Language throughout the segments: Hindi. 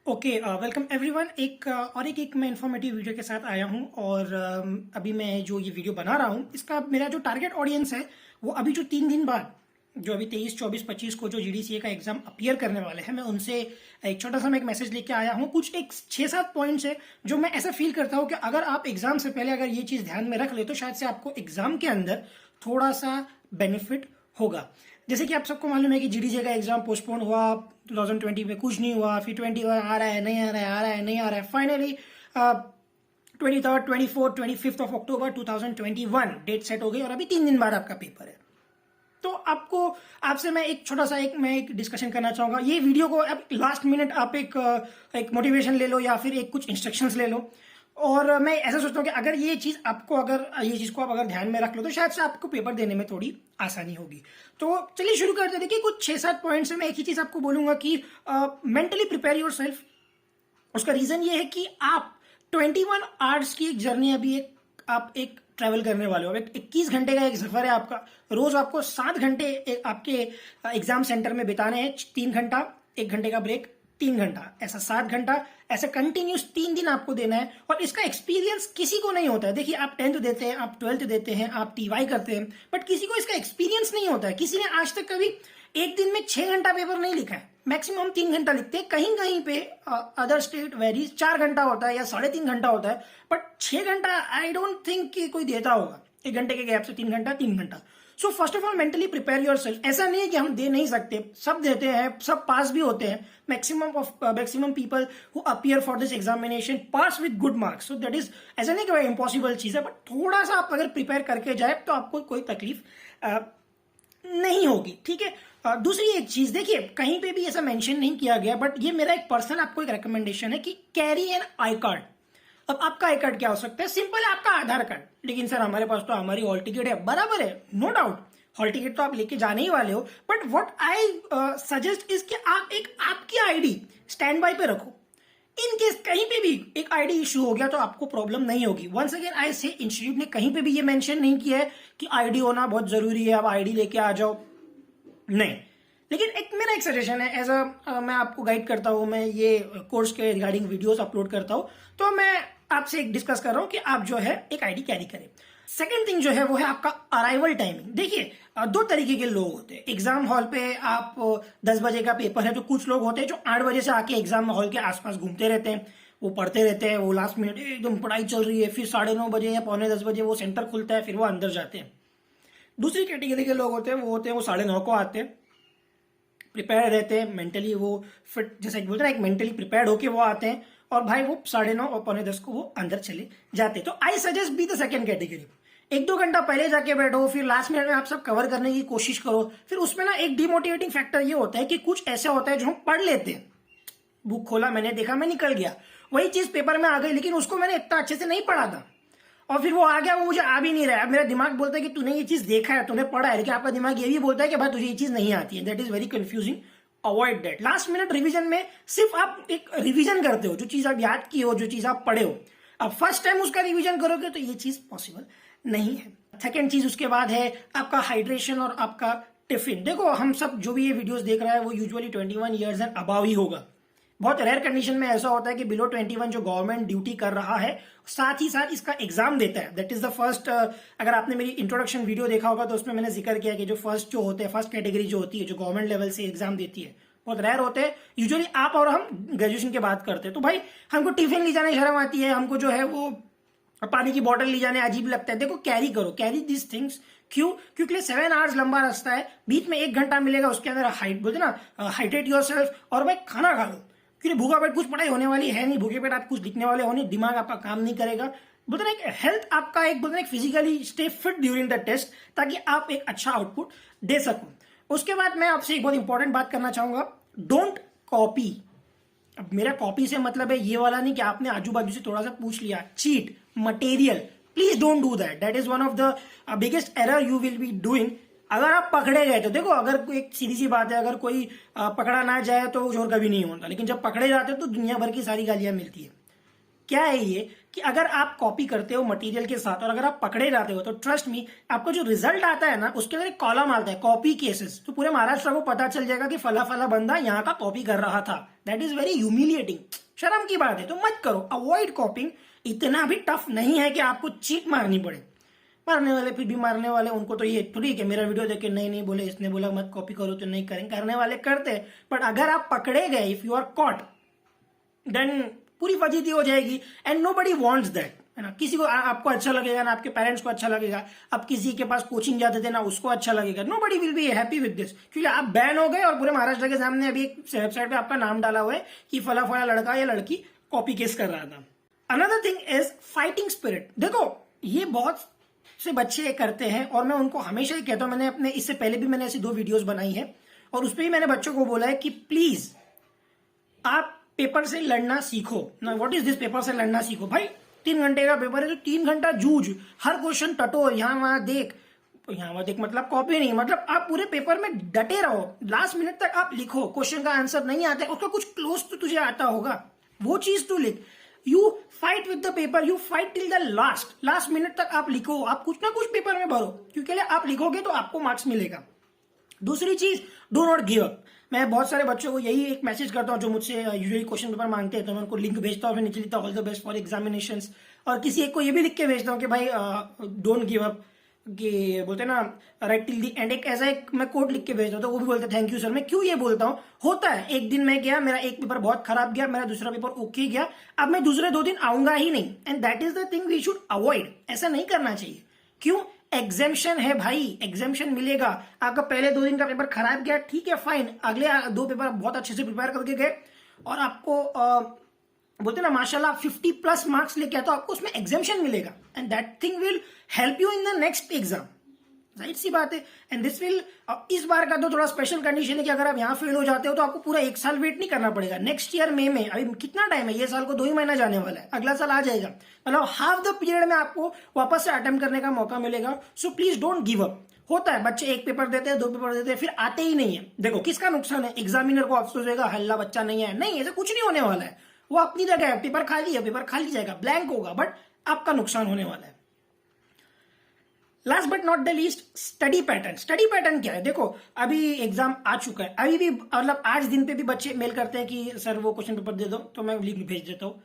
Okay, welcome everyone. एक मैं इन्फॉर्मेटिव वीडियो के साथ आया हूं और अभी मैं जो ये वीडियो बना रहा हूं इसका मेरा जो टारगेट ऑडियंस है वो अभी जो 3 दिन बाद जो अभी 23, 24, 25 को जो जीडीसीए का एग्जाम अपीयर करने वाले हैं, मैं उनसे एक छोटा सा मैं एक मैसेज लेके आया हूं। कुछ एक 6-7 पॉइंट्स है जो मैं ऐसा फील करता हूं कि अगर आप एग्जाम से पहले अगर ये चीज ध्यान में रख ले तो शायद से आपको एग्जाम के अंदर थोड़ा सा बेनिफिट होगा। जैसे कि आप सबको मालूम है कि जीडीसीए का एग्जाम पोस्टपोन हुआ 2020 में, कुछ नहीं हुआ, फिर 21 आ रहा है, नहीं आ रहा है, आ रहा है, नहीं आ रहा है। Finally 23rd, 24th, 25th of October 2021 date set हो गई और अभी 3 दिन बाद आपका पेपर है। तो आपसे मैं एक छोटा सा एक डिस्कशन करना चाहूंगा। ये वीडियो को अब लास्ट मिनट आप एक मोटिवेशन ले लो या फिर एक कुछ इंस्ट्रक्शंस ले लो। और मैं ऐसा सोचता हूँ कि अगर ये चीज को आप अगर ध्यान में रख लो तो शायद से आपको पेपर देने में थोड़ी आसानी होगी। तो चलिए शुरू करते हैं। देखिए, कुछ 6-7 पॉइंट्स है। मैं एक ही चीज आपको बोलूंगा कि मेंटली प्रिपेयर योर सेल्फ। उसका रीजन ये है कि आप 21 आवर्स की एक जर्नी अभी आप एक ट्रैवल करने वाले हो। 21 घंटे का एक सफर है आपका। रोज आपको 7 घंटे आपके एग्जाम सेंटर में बिताने हैं। 3 घंटा, 1 घंटे का ब्रेक, 3 घंटा, ऐसा 7 घंटा, ऐसा कंटिन्यूस 3 दिन आपको देना है। और इसका एक्सपीरियंस किसी को नहीं होता है। देखिए, आप 10th देते हैं, आप 12th देते हैं, आप टीवाई करते हैं, बट किसी को इसका एक्सपीरियंस नहीं होता है। किसी ने आज तक कभी एक दिन में 6 घंटा पेपर नहीं लिखा है। मैक्सिमम 3 घंटा लिखते हैं। कहीं कहीं पे अदर स्टेट वेरीज 4 घंटा होता है या 3.5 घंटा होता है, बट 6 घंटा आई डोंट थिंक कि कोई देता होगा। 1 घंटे के गैप से 3 घंटा, 3 घंटा। So first of all mentally prepare your self. ऐसा नहीं है कि हम दे नहीं सकते, सब देते हैं, सब पास भी होते हैं। Maximum people who appear for this examination pass with good marks. So that is, ऐसा नहीं कि भाई इम्पॉसिबल चीज है, बट थोड़ा सा आप अगर प्रिपेयर करके जाए तो आपको कोई तकलीफ नहीं होगी। ठीक है। दूसरी एक चीज, देखिए कहीं पे भी ऐसा मेंशन नहीं किया गया, बट ये मेरा एक पर्सनल आपको एक रिकमेंडेशन है कि कैरी एन आई कार्ड। अब आपका आई कार्ड क्या हो सकता है? सिंपल है, आपका आधार कार्ड। लेकिन सर हमारे पास तो हमारी हॉल टिकट है। बराबर है, नो डाउट, हॉल टिकट तो आप लेके जाने ही वाले हो, but what I suggest is कि आप आपकी आईडी स्टैंड बाय पे रखो। इन केस कहीं पे भी एक आईडी इशू हो गया तो आपको प्रॉब्लम नहीं होगी। वंस अगेन आई से, इंस्टीट्यूट ने कहीं पे भी ये मेंशन नहीं किया है कि आईडी होना बहुत जरूरी है, आप आईडी लेके आ जाओ, नहीं। लेकिन मेरा एक सजेशन है, एज मैं आपको गाइड करता हूं, मैं ये कोर्स के रिगार्डिंग वीडियोस अपलोड करता हूं, तो मैं आपसे एक डिस्कस कर रहा हूं कि आप जो है एक आईडी कैरी करें। सेकंड थिंग जो है वो है आपका अराइवल टाइमिंग। देखिए, 2 तरीके के लोग होते हैं। एग्जाम हॉल पे आप 10 बजे का पेपर है तो कुछ लोग होते हैं जो 8 बजे से आके एग्जाम हॉल के आसपास घूमते रहते हैं, वो पढ़ते रहते हैं, वो लास्ट मिनट एकदम पढ़ाई चल रही है, फिर 9:30 बजे या 9:45 बजे वो सेंटर खुलता है, फिर वो अंदर जाते हैं। दूसरी कैटेगरी के लोग होते हैं, वो 9:30 को आते हैं, प्रिपेयर रहते हैं मेंटली, वो फिट, जैसे बोलते हैं एक मेंटली प्रिपेयर्ड होके वो आते हैं, और भाई वो 9:30 और 9:45 को वो अंदर चले जाते हैं। तो I suggest be the second category. 1-2 घंटा पहले जाके बैठो, फिर लास्ट मिनट में आप सब कवर करने की कोशिश करो। फिर उसमें ना एक डिमोटिवेटिंग फैक्टर ये होता है कि कुछ ऐसा होता है जो हम पढ़ लेते हैं, बुक खोला, मैंने देखा, मैं निकल गया, वही चीज पेपर में आ गई, लेकिन उसको मैंने इतना अच्छे से नहीं पढ़ा था, और फिर वो आ गया, वो मुझे आ भी नहीं रहा है। मेरा दिमाग बोलता है कि तूने ये चीज देखा है, तूने पढ़ा है, लेकिन आपका दिमाग ये भी बोलता है कि भाई तुझे ये चीज नहीं आती है। That is very confusing. Avoid that. Last minute revision में सिर्फ आप एक रिवीजन करते हो, जो चीज आप याद की हो, जो चीज आप पढ़े हो, अब फर्स्ट टाइम उसका रिवीजन करोगे तो ये चीज पॉसिबल नहीं है। सेकेंड चीज उसके बाद है आपका हाइड्रेशन और आपका टिफिन। देखो, हम सब जो भी ये वीडियोस देख रहा है वो यूजुअली 21 ईयर्स एंड अबाव ही होगा। बहुत रेयर कंडीशन में ऐसा होता है कि बिलो 21 जो गवर्नमेंट ड्यूटी कर रहा है, साथ ही साथ इसका एग्जाम देता है। That is the first. अगर आपने मेरी इंट्रोडक्शन वीडियो देखा होगा तो उसमें मैंने जिक्र किया कि जो फर्स्ट कैटेगरी जो होती है, जो गवर्नमेंट लेवल से एग्जाम देती है, बहुत रेयर होते हैं। यूजुअली आप और हम ग्रेजुएशन के बाद करते हैं। तो भाई हमको टिफिन ले जाने शर्म आती है, हमको जो है वो पानी की बोतल ले जाने अजीब लगता है। देखो, कैरी करो, कैरी दिस थिंग्स। क्यों? क्योंकि 7 आवर्स लंबा रास्ता है, बीच में 1 घंटा मिलेगा, उसके अंदर बोलते ना हाइड्रेट योर सेल्फ, और भाई खाना खा लो, क्योंकि भूखा पेट कुछ पढ़ाई होने वाली है नहीं, भूखे पेट आप कुछ लिखने वाले हो नहीं, दिमाग आपका काम नहीं करेगा। बोलते ना एक हेल्थ आपका बोलते ना physically stay fit during the test, ताकि आप एक अच्छा आउटपुट दे सको। उसके बाद मैं आपसे एक बहुत इंपॉर्टेंट बात करना चाहूंगा, डोंट कॉपी। अब मेरा कॉपी से मतलब है ये वाला नहीं कि आपने आजू बाजू से थोड़ा सा पूछ लिया, cheat material, please don't do that. That is one of the biggest error you will be doing. अगर आप पकड़े गए तो देखो, अगर एक सीधी सी बात है, अगर कोई पकड़ा ना जाए तो चोर कभी नहीं होता, लेकिन जब पकड़े जाते हो तो दुनिया भर की सारी गालियां मिलती है। क्या है ये कि अगर आप कॉपी करते हो मटेरियल के साथ और अगर आप पकड़े जाते हो तो ट्रस्ट मी, आपको जो रिजल्ट आता है ना, उसके अंदर एक कॉलम आता है कॉपी केसेस, तो पूरे महाराष्ट्र को पता चल जाएगा कि फला फला बंदा यहाँ का कॉपी कर रहा था। That is very humiliating. शर्म की बात है, तो मत करो, अवॉइड कॉपिंग। इतना भी टफ नहीं है कि आपको चीट मारनी पड़े। मारने वाले फिर भी मारने वाले, उनको तो ये थोड़ी कि मेरा वीडियो देख के नहीं नहीं बोले, इसने बोला मत कॉपी करो तो नहीं करेंगे, करने वाले करते हैं। बट अगर आप पकड़े गए, if you are caught, then पूरी फजीती हो जाएगी and nobody wants that, है ना। किसी को आपको अच्छा लगेगा ना आपके पेरेंट्स को अच्छा लगेगा, आप किसी के पास कोचिंग जाते थे ना उसको अच्छा लगेगा, nobody will be happy with this, क्योंकि आप बैन हो गए और पूरे महाराष्ट्र के सामने अभी एक वेबसाइट पे आपका नाम डाला हुआ है कि फला फला लड़का या लड़की कॉपी केस कर रहा था। Another thing is fighting spirit. देखो ये बहुत से बच्चे करते हैं और मैं उनको हमेशा ही कहता हूं, मैंने अपने इससे पहले भी मैंने ऐसी 2 वीडियोस बनाई है और उसपे ही मैंने बच्चों को बोला है कि प्लीज आप पेपर से लड़ना सीखो ना। व्हाट इज दिस, पेपर से लड़ना सीखो? भाई 3 घंटे का पेपर है तो 3 घंटा जूझ, हर क्वेश्चन टटोर, यहाँ वहां देख, यहाँ वहां देख मतलब कॉपी नहीं, मतलब आप पूरे पेपर में डटे रहो, लास्ट मिनट तक आप लिखो। क्वेश्चन का आंसर नहीं आता है उसका कुछ क्लोज तो तुझे आता होगा, वो चीज तू लिख। You fight with the paper, you fight till the last minute तक आप लिखो, आप कुछ ना कुछ पेपर में भरो, क्योंकि आप लिखोगे तो आपको मार्क्स मिलेगा। दूसरी चीज, डू नॉट गिव अप। मैं बहुत सारे बच्चों को यही एक मैसेज करता हूं जो मुझसे यूजुअली क्वेश्चन पेपर मांगते हैं, तो मैं उनको लिंक भेजता हूं, फिर नीचे लिखता हूं all the best for examinations. और किसी एक को ये भी लिख के भेजता हूं कि भाई डोंट गिव अप, कि बोलते हैं ना राइट टिल दी एंड, एक ऐसा एक मैं कोड लिख के भेजता हूं तो वो भी बोलते थैंक यू सर। मैं क्यों ये बोलता हूं, होता है एक दिन मैं गया, मेरा एक पेपर बहुत खराब गया, मेरा दूसरा पेपर ओके गया, अब मैं दूसरे 2 दिन आऊंगा ही नहीं, and that is the thing we should avoid. ऐसा नहीं करना चाहिए। क्यों? एग्जामेशन है भाई, एग्जामेशन मिलेगा। आपका पहले 2 दिन का पेपर खराब गया, ठीक है फाइन, अगले 2 पेपर बहुत अच्छे से प्रिपेयर करके गए और आपको बोलते ना माशाल्लाह 50+ मार्क्स लेके आए, तो आपको उसमें एग्जामेशन मिलेगा and that thing will help you in the next exam. Right सी बात है। एंड दिस विल, इस बार का तो थोड़ा स्पेशल कंडीशन है कि अगर आप यहाँ फेल हो जाते हो तो आपको पूरा 1 साल वेट नहीं करना पड़ेगा। नेक्स्ट ईयर मई में, अभी कितना टाइम है, ये साल को 2 ही महीना जाने वाला है, अगला साल आ जाएगा, मतलब हाफ द पीरियड में आपको वापस से अटेम्प्ट करने का मौका मिलेगा। So please don't give up. होता है बच्चे 1 पेपर देते हैं, 2 पेपर देते हैं, फिर आते ही नहीं है। देखो किसका नुकसान है, एग्जामिनर को अफसोस होगा हल्ला बच्चा नहीं है, नहीं ऐसा कुछ नहीं होने वाला है, वो अपनी जगह है, पेपर खाली है, पेपर खाली जाएगा, ब्लैंक होगा, बट आपका नुकसान होने वाला है। Last but not the least, study pattern. Study pattern क्या है? देखो अभी एग्जाम आ चुका है, अभी भी मतलब आज दिन पे भी बच्चे मेल करते हैं कि सर वो क्वेश्चन पेपर दे दो, तो मैं लिंक भेज देता हूँ।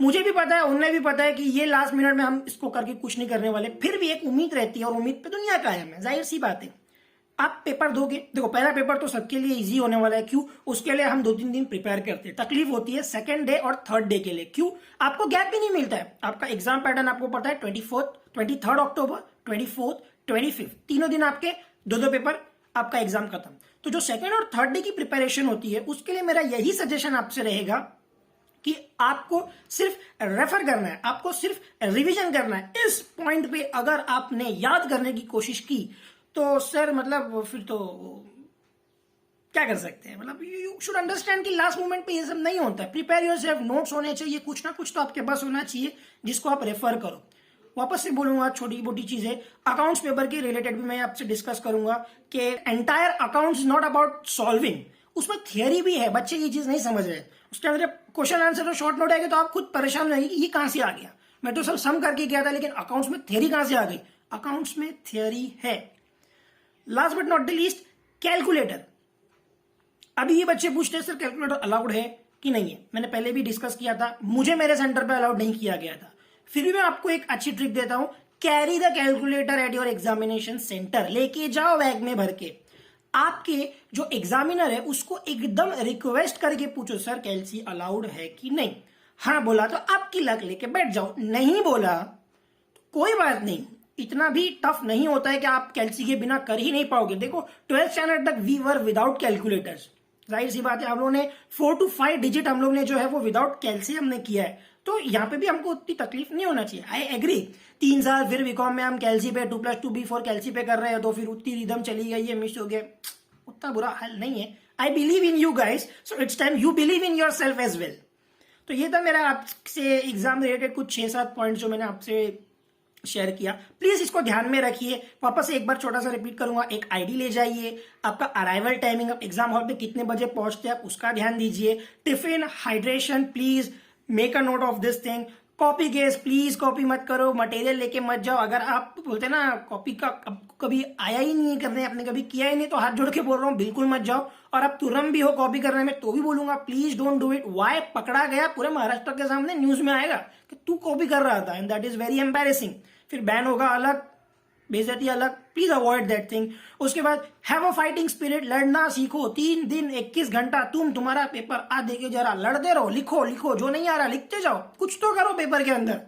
मुझे भी पता है, उन्हें भी पता है कि ये लास्ट मिनट में हम इसको करके कुछ नहीं करने वाले, फिर भी एक उम्मीद रहती है और उम्मीद पे दुनिया कायम है, जाहिर सी बात है। आप पेपर दोगे, देखो पहला पेपर तो सबके लिए इजी होने वाला है। क्यों? उसके लिए हम 2-3 दिन प्रिपेयर करते हैं, तकलीफ होती है सेकंड डे और थर्ड डे के लिए। क्यों? आपको गैप भी नहीं मिलता है। आपका एग्जाम पैटर्न आपको पता है 23 अक्टूबर, 24, 25, तीनों दिन आपके 2 पेपर, आपका एग्जाम खत्म। तो जो सेकंड और थर्ड डे की प्रिपरेशन होती है उसके लिए मेरा यही सजेशन आपसे रहेगा कि आपको सिर्फ रेफर करना है, आपको सिर्फ रिवीजन करना है। इस पॉइंट पे अगर आपने याद करने की कोशिश की तो सर मतलब फिर तो क्या कर सकते हैं, मतलब यू शुड अंडरस्टैंड कि लास्ट मोमेंट पे ये सब नहीं होता है। प्रिपेयर योरसेल्फ, नोट्स होने चाहिए, कुछ ना कुछ तो आपके पास होना चाहिए जिसको आप रेफर करो। वापस से बोलूंगा, छोटी मोटी चीजें अकाउंट्स पेपर के रिलेटेड भी मैं आपसे डिस्कस करूंगा कि entire accounts not about solving, उसमें थियरी भी है, बच्चे ये चीज नहीं समझ रहे। उसके अंदर क्वेश्चन आंसर और शॉर्ट नोट आएगा तो आप खुद परेशान रहेंगे कि ये कहां से आ गया, मैं तो सब सम करके गया था, लेकिन अकाउंट्स में थियरी कहां से आ गई? अकाउंट्स में थियरी है। Last but not the least, calculator. अभी ये बच्चे पूछते हैं सर कैलकुलेटर अलाउड है कि नहीं है। मैंने पहले भी डिस्कस किया था, मुझे मेरे सेंटर पे अलाउड नहीं किया गया था, फिर भी मैं आपको एक अच्छी ट्रिक देता हूं, carry the calculator at your examination centre. लेके जाओ बैग में भर के। आपके जो एग्जामिनर है उसको एकदम रिक्वेस्ट करके पूछो सर कैलसी अलाउड है कि नहीं। हाँ बोला तो आपकी लक लेके बैठ जाओ, नहीं बोला तो कोई बात नहीं, इतना भी टफ नहीं होता है कि आप कैलसी के बिना कर ही नहीं पाओगे। देखो 12th स्टैंडर्ड तक वी वर विदाउट कैलकुलेटर्स, जाहिर सी बात है हम लोगों ने 4 to 5 डिजिट हम लोग ने जो है वो विदाउट कैलसी हमने किया है, तो यहाँ पे भी हमको उतनी तकलीफ नहीं होना चाहिए। आई एग्री, 3 साल फिर बीकॉम में हम कैलसी पे 2+2 कैलसी पे कर रहे हैं, तो फिर उतनी रिदम चली गई है, मिस हो गया, उतना बुरा हाल नहीं है। I believe in you guys, so it's time you believe in yourself as well. तो ये था मेरा आपसे एग्जाम रिलेटेड कुछ 6-7 पॉइंट जो मैंने आपसे शेयर किया। प्लीज इसको ध्यान में रखिए। वापस एक बार छोटा सा रिपीट करूंगा, एक आईडी ले जाइए, आपका अराइवल टाइमिंग, आप एग्जाम हॉल पे कितने बजे पहुंचते हैं आप उसका ध्यान दीजिए, tiffin, hydration, please make a note of this thing. Copy case please copy मत करो, मटेरियल लेके मत जाओ। अगर आप बोलते ना कॉपी का कभी आया ही नहीं है करने, आपने कभी किया ही नहीं, तो हाथ जोड़ के बोल रहा हूँ बिल्कुल मत जाओ। और आप तुरंत भी हो कॉपी करने में तो भी बोलूंगा please don't do it. Why पकड़ा गया पूरे महाराष्ट्र के सामने न्यूज में आएगा कि तू कॉपी कर रहा था, and that is very embarrassing. फिर बैन होगा अलग, बेइज्जती अलग। Please avoid that thing. उसके बाद हैव अ फाइटिंग स्पिरिट, लड़ना सीखो। 3 दिन 21 घंटा तुम्हारा पेपर आ देके जरा लड़ते रहो, लिखो लिखो, जो नहीं आ रहा लिखते जाओ, कुछ तो करो पेपर के अंदर।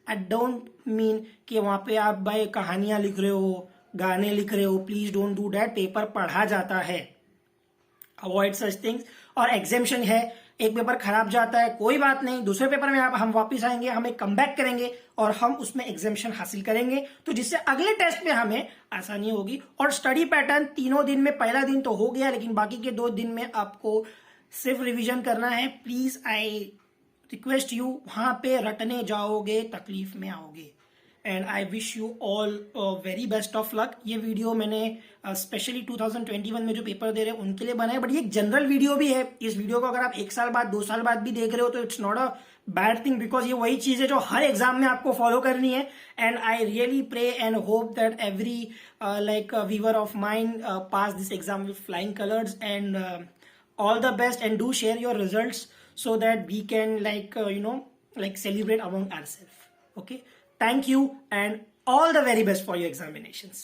आई डोंट मीन कि वहां पे आप भाई कहानियां लिख रहे हो, गाने लिख रहे हो, please don't do that. Paper पढ़ा जाता है, अवॉइड सच थिंग्स। और एग्जामेशन है, एक पेपर खराब जाता है कोई बात नहीं, दूसरे पेपर में हम वापस आएंगे, हम एक कमबैक करेंगे और हम उसमें एग्जामेशन हासिल करेंगे, तो जिससे अगले टेस्ट में हमें आसानी होगी। और स्टडी पैटर्न 3 दिन में, पहला दिन तो हो गया लेकिन बाकी के 2 दिन में आपको सिर्फ रिवीजन करना है। प्लीज आई रिक्वेस्ट यू, वहां पे रटने जाओगे तकलीफ में आओगे। And I wish you all very best of luck. ये वीडियो मैंने स्पेशली 2021 में जो पेपर दे रहे हैं उनके लिए बनाया, बट ये एक जनरल वीडियो भी है। इस वीडियो को अगर आप 1 साल बाद 2 साल बाद भी देख रहे हो तो it's not a bad thing, because ये वही चीज है जो हर एग्जाम में आपको फॉलो करनी है। And I really pray and hope that every like viewer of mind pass this exam with flying colours. And all the best, and do share your results so that we can like celebrate among ourselves. Okay, thank you and all the very best for your examinations.